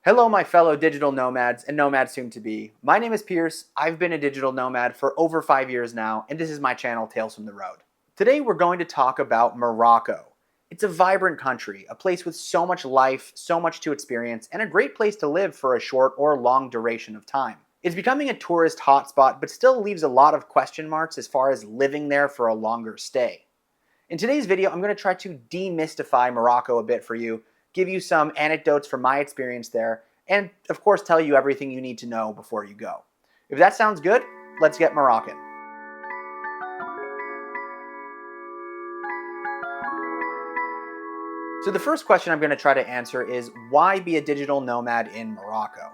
Hello, my fellow digital nomads and nomads soon to be. My name is Pierce. I've been a digital nomad for over 5 years now, and this is my channel, Tales from the Road. Today, we're going to talk about Morocco. It's a vibrant country, a place with so much life, so much to experience, and a great place to live for a short or long duration of time. It's becoming a tourist hotspot, but still leaves a lot of question marks as far as living there for a longer stay. In today's video, I'm going to try to demystify Morocco a bit for you, give you some anecdotes from my experience there, and of course tell you everything you need to know before you go. If that sounds good, let's get Moroccan. So the first question I'm going to try to answer is, why be a digital nomad in Morocco?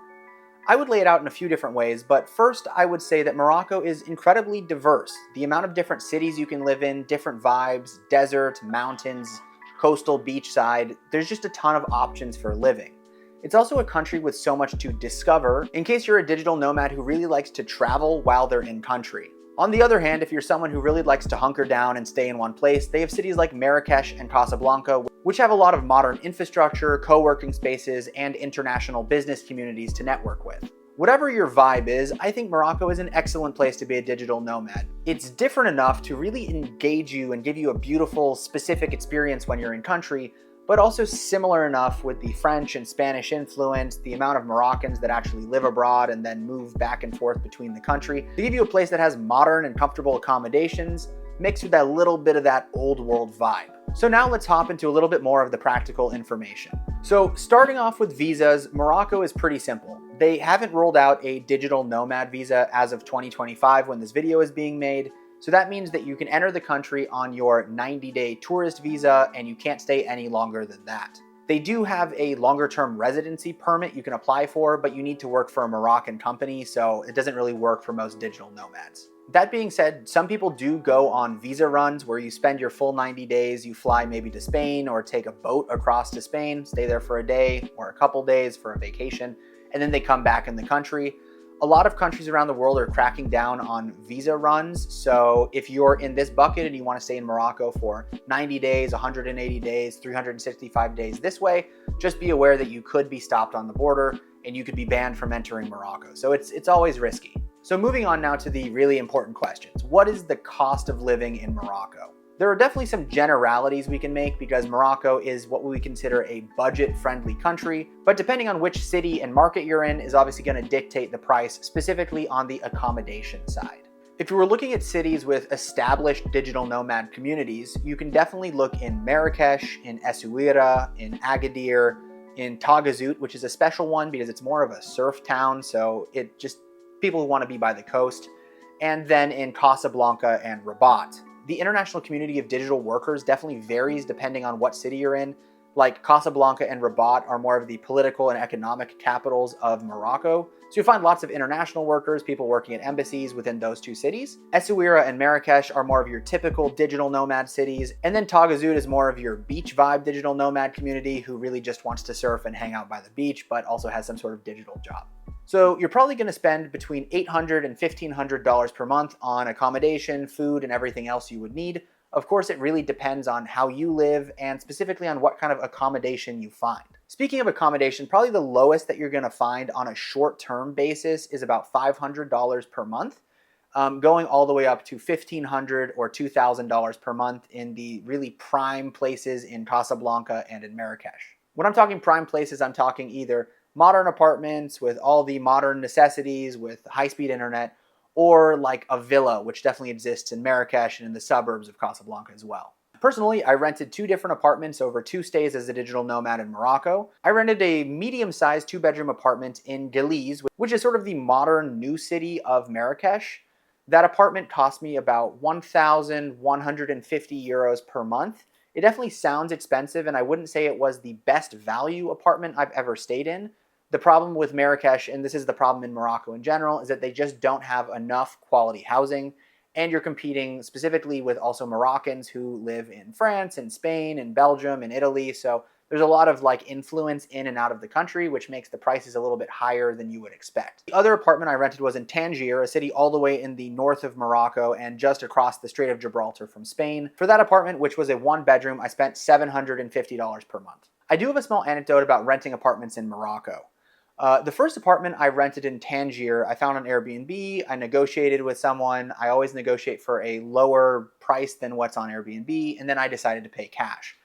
I would lay it out in a few different ways, but first I would say that Morocco is incredibly diverse. The amount of different cities you can live in, different vibes, desert, mountains, coastal, beachside, there's just a ton of options for living. It's also a country with so much to discover in case you're a digital nomad who really likes to travel while they're in country. On the other hand, if you're someone who really likes to hunker down and stay in one place, they have cities like Marrakech and Casablanca, which have a lot of modern infrastructure, co-working spaces, and international business communities to network with. Whatever your vibe is, I think Morocco is an excellent place to be a digital nomad. It's different enough to really engage you and give you a beautiful, specific experience when you're in country, but also similar enough with the French and Spanish influence, the amount of Moroccans that actually live abroad and then move back and forth between the country, to give you a place that has modern and comfortable accommodations, mixed with that little bit of that old world vibe. So now let's hop into a little bit more of the practical information. So starting off with visas, Morocco is pretty simple. They haven't rolled out a digital nomad visa as of 2025 when this video is being made. So that means that you can enter the country on your 90-day tourist visa and you can't stay any longer than that. They do have a longer-term residency permit you can apply for, but you need to work for a Moroccan company, so it doesn't really work for most digital nomads. That being said, some people do go on visa runs where you spend your full 90 days, you fly maybe to Spain or take a boat across to Spain, stay there for a day or a couple days for a vacation, and then they come back in the country. A lot of countries around the world are cracking down on visa runs, so if you're in this bucket and you want to stay in Morocco for 90 days, 180 days, 365 days this way, just be aware that you could be stopped on the border and you could be banned from entering Morocco. So it's always risky. So moving on now to the really important questions. What is the cost of living in Morocco? There are definitely some generalities we can make because Morocco is what we consider a budget-friendly country, but depending on which city and market you're in is obviously going to dictate the price, specifically on the accommodation side. If you were looking at cities with established digital nomad communities, you can definitely look in Marrakech, in Essaouira, in Agadir, in Taghazout, which is a special one because it's more of a surf town, so it just people who want to be by the coast, and then in Casablanca and Rabat. The international community of digital workers definitely varies depending on what city you're in. Like Casablanca and Rabat are more of the political and economic capitals of Morocco. So you'll find lots of international workers, people working at embassies within those two cities. Essaouira and Marrakech are more of your typical digital nomad cities. And then Taghazout is more of your beach vibe digital nomad community who really just wants to surf and hang out by the beach, but also has some sort of digital job. So you're probably going to spend between $800 and $1,500 per month on accommodation, food, and everything else you would need. Of course, it really depends on how you live and specifically on what kind of accommodation you find. Speaking of accommodation, probably the lowest that you're going to find on a short-term basis is about $500 per month, going all the way up to $1,500 or $2,000 per month in the really prime places in Casablanca and in Marrakech. When I'm talking prime places, I'm talking either modern apartments with all the modern necessities with high-speed internet, or like a villa, which definitely exists in Marrakech and in the suburbs of Casablanca as well. Personally, I rented 2 different apartments over 2 stays as a digital nomad in Morocco. I rented a medium-sized 2-bedroom apartment in Gueliz, which is sort of the modern new city of Marrakech. That apartment cost me about 1,150 euros per month. It definitely sounds expensive, and I wouldn't say it was the best value apartment I've ever stayed in. The problem with Marrakech, and this is the problem in Morocco in general, is that they just don't have enough quality housing, and you're competing specifically with also Moroccans who live in France and Spain and Belgium and Italy, so there's a lot of like influence in and out of the country, which makes the prices a little bit higher than you would expect. The other apartment I rented was in Tangier, a city all the way in the north of Morocco and just across the Strait of Gibraltar from Spain. For that apartment, which was a 1-bedroom, I spent $750 per month. I do have a small anecdote about renting apartments in Morocco. The first apartment I rented in Tangier, I found on Airbnb. I negotiated with someone. I always negotiate for a lower price than what's on Airbnb, and then I decided to pay cash.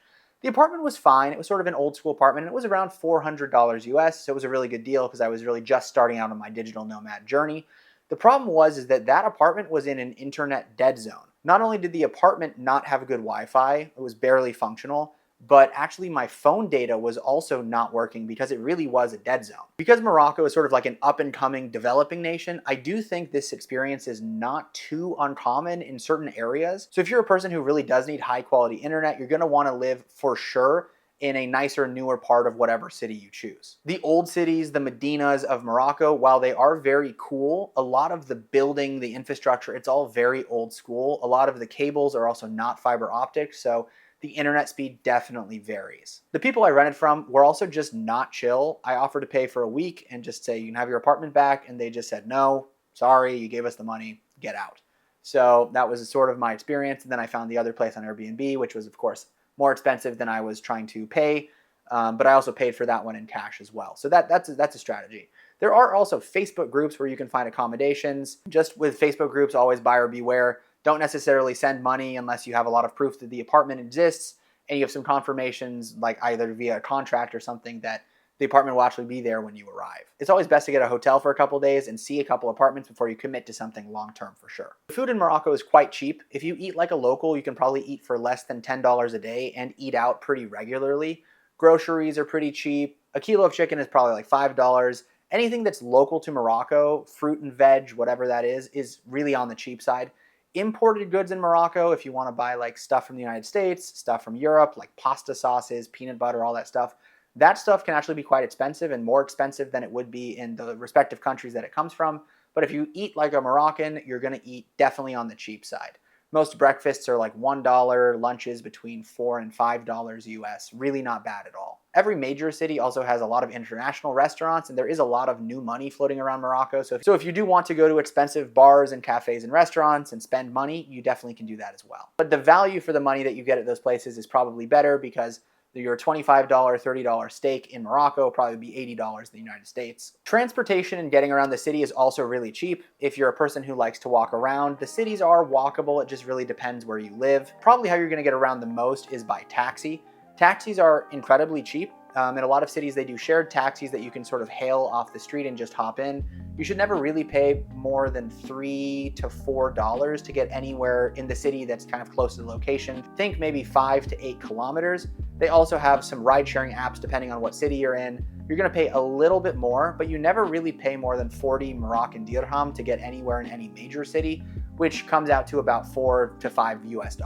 The apartment was fine. It was sort of an old school apartment, and it was around $400 US, so it was a really good deal because I was really just starting out on my digital nomad journey. The problem was that that apartment was in an internet dead zone. Not only did the apartment not have good Wi-Fi, it was barely functional, but actually my phone data was also not working because it really was a dead zone. Because Morocco is sort of like an up and coming developing nation, I do think this experience is not too uncommon in certain areas. So if you're a person who really does need high quality internet, you're gonna wanna live for sure in a nicer, newer part of whatever city you choose. The old cities, the Medinas of Morocco, while they are very cool, a lot of the building, the infrastructure, it's all very old school. A lot of the cables are also not fiber optic, so the internet speed definitely varies. The people I rented from were also just not chill. I offered to pay for a week and just say, you can have your apartment back, and they just said, no, sorry, you gave us the money, get out. So that was sort of my experience, and then I found the other place on Airbnb, which was, of course, more expensive than I was trying to pay, but I also paid for that one in cash as well. So that's a strategy. There are also Facebook groups where you can find accommodations. Just with Facebook groups, always buyer beware. Don't necessarily send money unless you have a lot of proof that the apartment exists and you have some confirmations, like either via a contract or something, that the apartment will actually be there when you arrive. It's always best to get a hotel for a couple days and see a couple apartments before you commit to something long-term for sure. The food in Morocco is quite cheap. If you eat like a local, you can probably eat for less than $10 a day and eat out pretty regularly. Groceries are pretty cheap. A kilo of chicken is probably like $5. Anything that's local to Morocco, fruit and veg, whatever that is really on the cheap side. Imported goods in Morocco, if you want to buy like stuff from the United States, stuff from Europe, like pasta sauces, peanut butter, all that stuff can actually be quite expensive and more expensive than it would be in the respective countries that it comes from. But if you eat like a Moroccan, you're going to eat definitely on the cheap side. Most breakfasts are like $1, lunches between $4 and $5 US. Really not bad at all. Every major city also has a lot of international restaurants, and there is a lot of new money floating around Morocco. So if you do want to go to expensive bars and cafes and restaurants and spend money, you definitely can do that as well. But the value for the money that you get at those places is probably better because your $25, $30 steak in Morocco will probably be $80 in the United States. Transportation and getting around the city is also really cheap. If you're a person who likes to walk around, the cities are walkable. It just really depends where you live. Probably how you're going to get around the most is by taxi. Taxis are incredibly cheap. In a lot of cities, they do shared taxis that you can sort of hail off the street and just hop in. You should never really pay more than $3 to $4 to get anywhere in the city that's kind of close to the location. Think maybe 5 to 8 kilometers. They also have some ride-sharing apps depending on what city you're in. You're going to pay a little bit more, but you never really pay more than 40 Moroccan dirham to get anywhere in any major city, which comes out to about $4 to $5 US.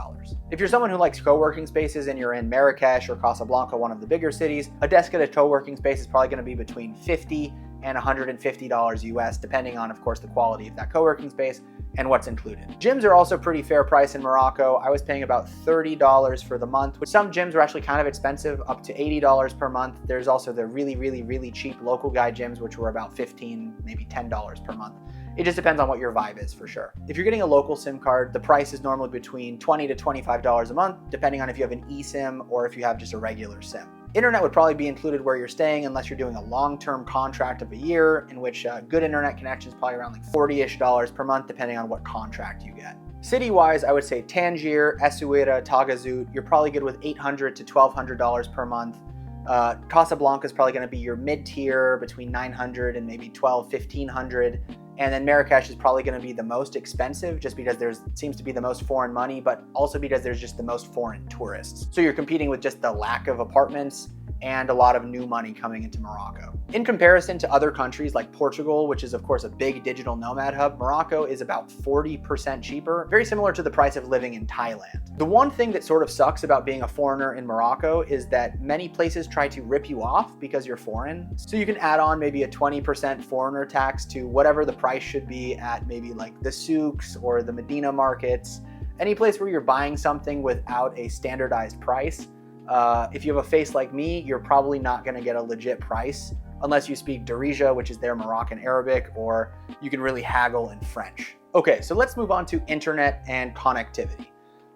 If you're someone who likes co-working spaces and you're in Marrakech or Casablanca, one of the bigger cities, a desk at a co-working space is probably going to be between $50 and $150 US, depending on, of course, the quality of that co-working space and what's included. Gyms are also pretty fair price in Morocco. I was paying about $30 for the month, which some gyms are actually kind of expensive, up to $80 per month. There's also the really cheap local guy gyms, which were about $15, maybe $10 per month. It just depends on what your vibe is for sure. If you're getting a local SIM card, the price is normally between $20 to $25 a month, depending on if you have an eSIM or if you have just a regular SIM. Internet would probably be included where you're staying unless you're doing a long-term contract of a year, in which good internet connection is probably around like $40-ish per month, depending on what contract you get. City-wise, I would say Tangier, Essaouira, Taghazout, you're probably good with $800 to $1,200 per month. Casablanca is probably going to be your mid-tier, between $900 and maybe $1,200, $1,500. And then Marrakech is probably going to be the most expensive just because there seems to be the most foreign money, but also because there's just the most foreign tourists. So you're competing with just the lack of apartments and a lot of new money coming into Morocco. In comparison to other countries like Portugal, which is of course a big digital nomad hub, Morocco is about 40% cheaper, very similar to the price of living in Thailand. The one thing that sort of sucks about being a foreigner in Morocco is that many places try to rip you off because you're foreign. So you can add on maybe a 20% foreigner tax to whatever the price should be at maybe like the souks or the Medina markets, any place where you're buying something without a standardized price. If you have a face like me, you're probably not going to get a legit price unless you speak Darija, which is their Moroccan Arabic, or you can really haggle in French. Okay, so let's move on to internet and connectivity.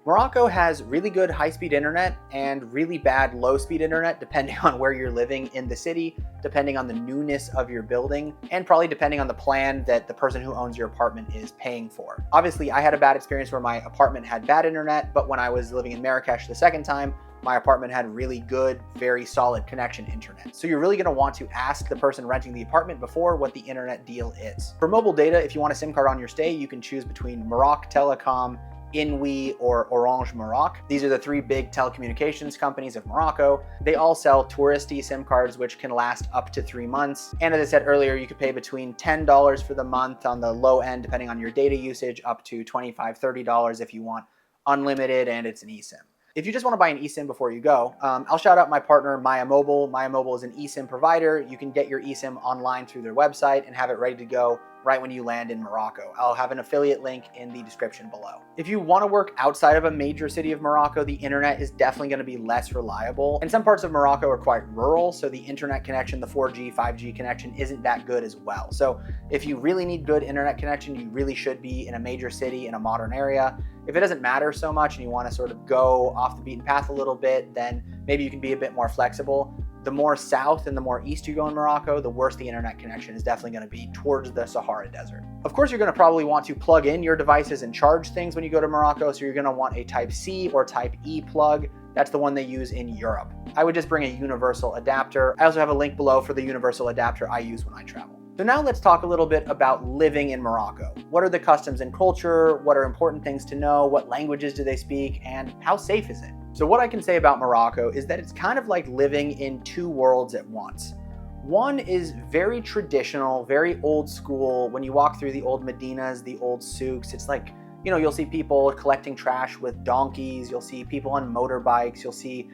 Morocco has really good high-speed internet and really bad low-speed internet depending on where you're living in the city, depending on the newness of your building, and probably depending on the plan that the person who owns your apartment is paying for. Obviously, I had a bad experience where my apartment had bad internet, but when I was living in Marrakech the second time, my apartment had really good, very solid connection internet. So you're really gonna want to ask the person renting the apartment before what the internet deal is. For mobile data, if you want a SIM card on your stay, you can choose between Morocco Telecom, Inouï, or Orange Morocco. These are the three big telecommunications companies of Morocco. They all sell touristy SIM cards, which can last up to 3 months. And as I said earlier, you could pay between $10 for the month on the low end, depending on your data usage, up to $25, $30 if you want unlimited and it's an eSIM. If you just want to buy an eSIM before you go, I'll shout out my partner, Maya Mobile. Maya Mobile is an eSIM provider. You can get your eSIM online through their website and have it ready to go right when you land in Morocco. I'll have an affiliate link in the description below. If you want to work outside of a major city of Morocco, the internet is definitely going to be less reliable. And some parts of Morocco are quite rural, so the internet connection, the 4G, 5G connection isn't that good as well. So if you really need good internet connection, you really should be in a major city in a modern area. If it doesn't matter so much and you want to sort of go off the beaten path a little bit, then maybe you can be a bit more flexible. The more south and the more east you go in Morocco, the worse the internet connection is definitely going to be towards the Sahara Desert. Of course, you're going to probably want to plug in your devices and charge things when you go to Morocco, so you're going to want a Type-C or Type-E plug. That's the one they use in Europe. I would just bring a universal adapter. I also have a link below for the universal adapter I use when I travel. So now let's talk a little bit about living in Morocco. What are the customs and culture? What are important things to know? What languages do they speak? And how safe is it? So what I can say about Morocco is that it's kind of like living in two worlds at once. One is very traditional, very old school. When you walk through the old Medinas, the old souks, it's like, you know, you'll see people collecting trash with donkeys. You'll see people on motorbikes. You'll see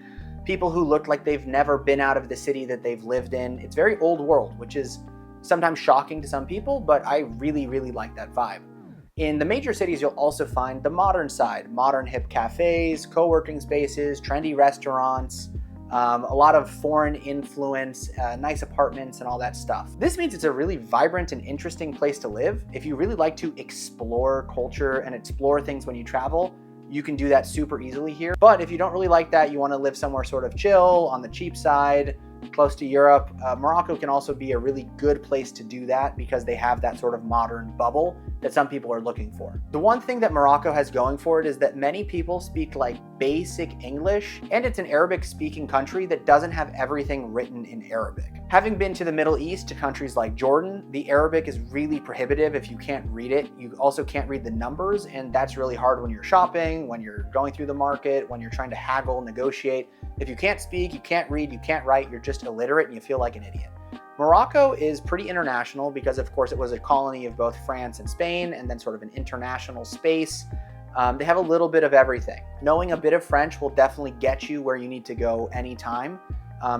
people who look like they've never been out of the city that they've lived in. It's very old world, which is sometimes shocking to some people, but I really, really like that vibe. In the major cities, you'll also find the modern side, modern hip cafes, co-working spaces, trendy restaurants, a lot of foreign influence, nice apartments and all that stuff. This means it's a really vibrant and interesting place to live. If you really like to explore culture and explore things when you travel, you can do that super easily here. But if you don't really like that, you want to live somewhere sort of chill, on the cheap side, close to Europe, Morocco can also be a really good place to do that because they have that sort of modern bubble that some people are looking for. The one thing that Morocco has going for it is that many people speak like basic English, and it's an Arabic speaking country that doesn't have everything written in Arabic. Having been to the Middle East, to countries like Jordan, the Arabic is really prohibitive if you can't read it. You also can't read the numbers, and that's really hard when you're shopping, when you're going through the market, when you're trying to haggle, negotiate. If you can't speak, you can't read, you can't write, you're just illiterate and you feel like an idiot. Morocco is pretty international because, of course, it was a colony of both France and Spain, and then sort of an international space. They have a little bit of everything. Knowing a bit of French will definitely get you where you need to go anytime.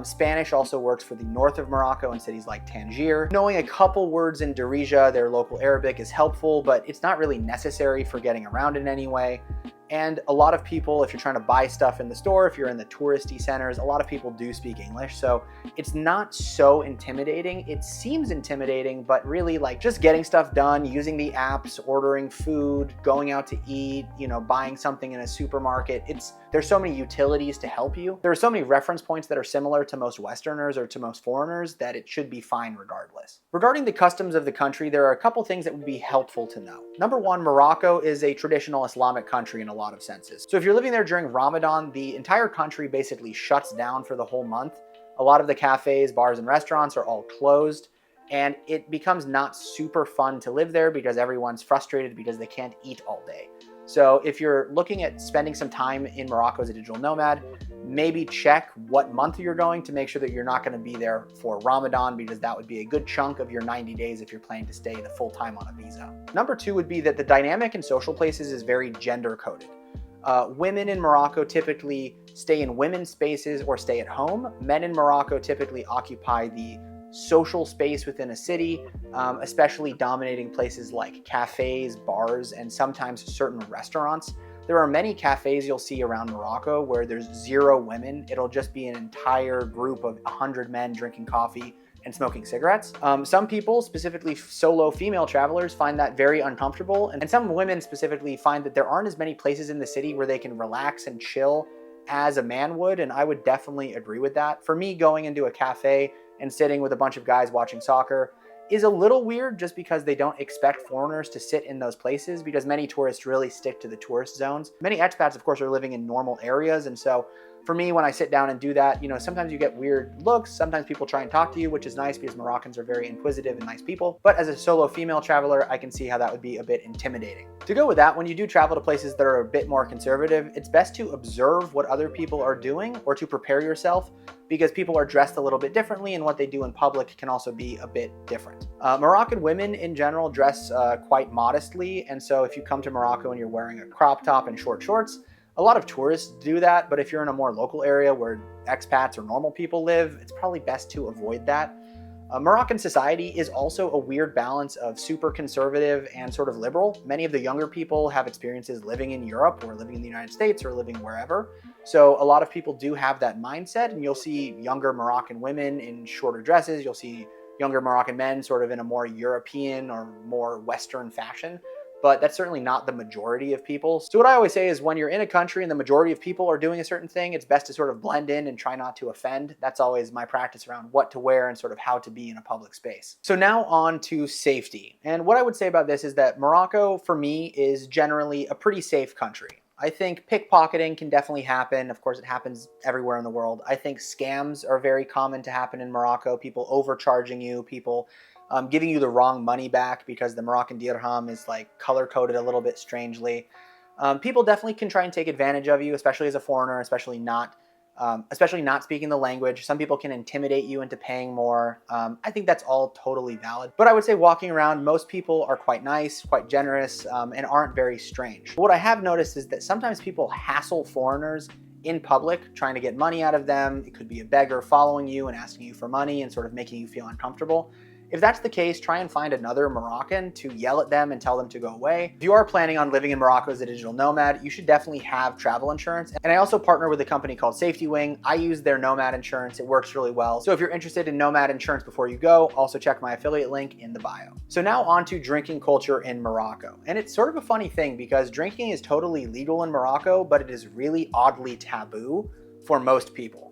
Spanish also works for the north of Morocco in cities like Tangier. Knowing a couple words in Darija, their local Arabic, is helpful, but it's not really necessary for getting around in any way. And a lot of people, if you're trying to buy stuff in the store, if you're in the touristy centers, a lot of people do speak English. So it's not so intimidating. It seems intimidating, but really like just getting stuff done, using the apps, ordering food, going out to eat, you know, buying something in a supermarket. There's so many utilities to help you. There are so many reference points that are similar to most Westerners or to most foreigners that it should be fine regardless. Regarding the customs of the country, there are a couple things that would be helpful to know. Number one, Morocco is a traditional Islamic country in a lot of senses. So if you're living there during Ramadan, the entire country basically shuts down for the whole month. A lot of the cafes, bars, and restaurants are all closed, and it becomes not super fun to live there because everyone's frustrated because they can't eat all day. So if you're looking at spending some time in Morocco as a digital nomad, maybe check what month you're going to make sure that you're not going to be there for Ramadan, because that would be a good chunk of your 90 days if you're planning to stay the full time on a visa. Number two would be that the dynamic in social places is very gender coded. Women in Morocco typically stay in women's spaces or stay at home. Men in Morocco typically occupy the social space within a city, especially dominating places like cafes, bars, and sometimes certain restaurants. There are many cafes you'll see around Morocco where there's 0 women. It'll just be an entire group of 100 men drinking coffee and smoking cigarettes. Some people, specifically solo female travelers, find that very uncomfortable, and some women specifically find that there aren't as many places in the city where they can relax and chill as a man would, and I would definitely agree with that. For me, going into a cafe and sitting with a bunch of guys watching soccer is a little weird, just because they don't expect foreigners to sit in those places, because many tourists really stick to the tourist zones. Many expats, of course, are living in normal areas, and so for me, when I sit down and do that, sometimes you get weird looks. Sometimes people try and talk to you, which is nice because Moroccans are very inquisitive and nice people. But as a solo female traveler, I can see how that would be a bit intimidating. To go with that, when you do travel to places that are a bit more conservative, it's best to observe what other people are doing, or to prepare yourself, because people are dressed a little bit differently, and what they do in public can also be a bit different. Moroccan women in general dress quite modestly, and so if you come to Morocco and you're wearing a crop top and short shorts, a lot of tourists do that, but if you're in a more local area where expats or normal people live, it's probably best to avoid that. Moroccan society is also a weird balance of super conservative and sort of liberal. Many of the younger people have experiences living in Europe or living in the United States or living wherever. So a lot of people do have that mindset, and you'll see younger Moroccan women in shorter dresses. You'll see younger Moroccan men sort of in a more European or more Western fashion. But that's certainly not the majority of people. So what I always say is, when you're in a country and the majority of people are doing a certain thing, it's best to sort of blend in and try not to offend. That's always my practice around what to wear and sort of how to be in a public space. So now on to safety. And what I would say about this is that Morocco, for me, is generally a pretty safe country. I think pickpocketing can definitely happen. Of course, it happens everywhere in the world. I think scams are very common to happen in Morocco. People overcharging you, people giving you the wrong money back because the Moroccan dirham is like color-coded a little bit strangely. People definitely can try and take advantage of you, especially as a foreigner, especially not speaking the language. Some people can intimidate you into paying more. I think that's all totally valid. But I would say walking around, most people are quite nice, quite generous, and aren't very strange. But what I have noticed is that sometimes people hassle foreigners in public, trying to get money out of them. It could be a beggar following you and asking you for money and sort of making you feel uncomfortable. If that's the case, try and find another Moroccan to yell at them and tell them to go away. If you are planning on living in Morocco as a digital nomad, you should definitely have travel insurance. And I also partner with a company called Safety Wing. I use their Nomad insurance. It works really well. So if you're interested in Nomad insurance before you go, also check my affiliate link in the bio. So now on to drinking culture in Morocco. And it's sort of a funny thing, because drinking is totally legal in Morocco, but it is really oddly taboo for most people.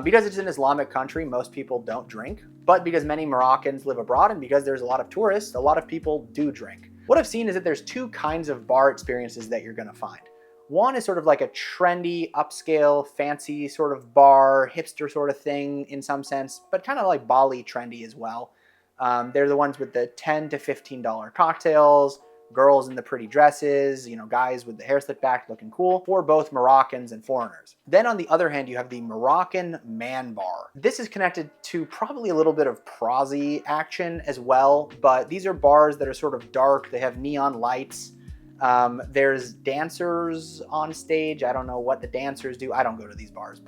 Because it's an Islamic country, most people don't drink. But because many Moroccans live abroad and because there's a lot of tourists, a lot of people do drink. What I've seen is that there's two kinds of bar experiences that you're going to find. One is sort of like a trendy, upscale, fancy sort of bar, hipster sort of thing in some sense, but kind of like Bali trendy as well. They're the ones with the $10 to $15 cocktails, girls in the pretty dresses, guys with the hair slicked back looking cool, for both Moroccans and foreigners. Then on the other hand, you have the Moroccan man bar. This is connected to probably a little bit of prosy action as well, but these are bars that are sort of dark. They have neon lights. There's dancers on stage. I don't know what the dancers do. I don't go to these bars,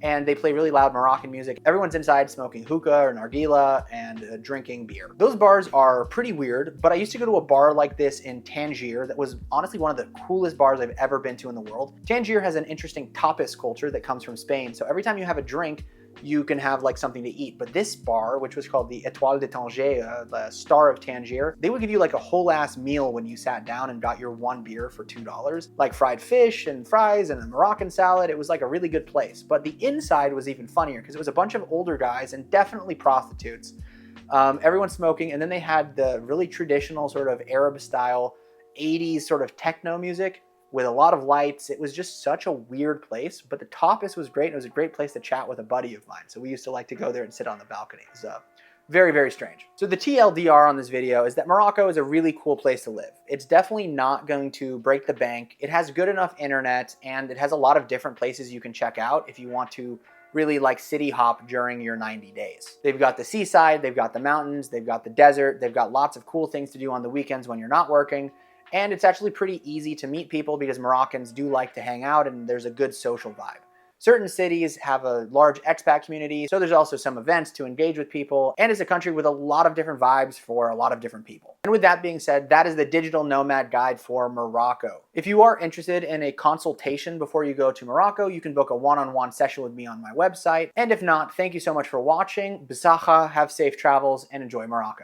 and they play really loud Moroccan music. Everyone's inside smoking hookah or nargila and drinking beer. Those bars are pretty weird, but I used to go to a bar like this in Tangier that was honestly one of the coolest bars I've ever been to in the world. Tangier has an interesting tapas culture that comes from Spain, so every time you have a drink, you can have like something to eat. But this bar, which was called the Étoile de Tanger, the Star of Tangier, they would give you like a whole ass meal when you sat down and got your one beer for $2, like fried fish and fries and a Moroccan salad. It was like a really good place. But the inside was even funnier because it was a bunch of older guys and definitely prostitutes. Everyone smoking, and then they had the really traditional sort of Arab style 80s sort of techno music with a lot of lights. It was just such a weird place, but the tapas was great. And it was a great place to chat with a buddy of mine. So we used to like to go there and sit on the balcony. It was very, very strange. So the TLDR on this video is that Morocco is a really cool place to live. It's definitely not going to break the bank. It has good enough internet, and it has a lot of different places you can check out if you want to really like city hop during your 90 days. They've got the seaside, they've got the mountains, they've got the desert, they've got lots of cool things to do on the weekends when you're not working. And it's actually pretty easy to meet people because Moroccans do like to hang out and there's a good social vibe. Certain cities have a large expat community, so there's also some events to engage with people, and it's a country with a lot of different vibes for a lot of different people. And with that being said, that is the digital nomad guide for Morocco. If you are interested in a consultation before you go to Morocco, you can book a one-on-one session with me on my website. And if not, thank you so much for watching. Bisaha, have safe travels, and enjoy Morocco.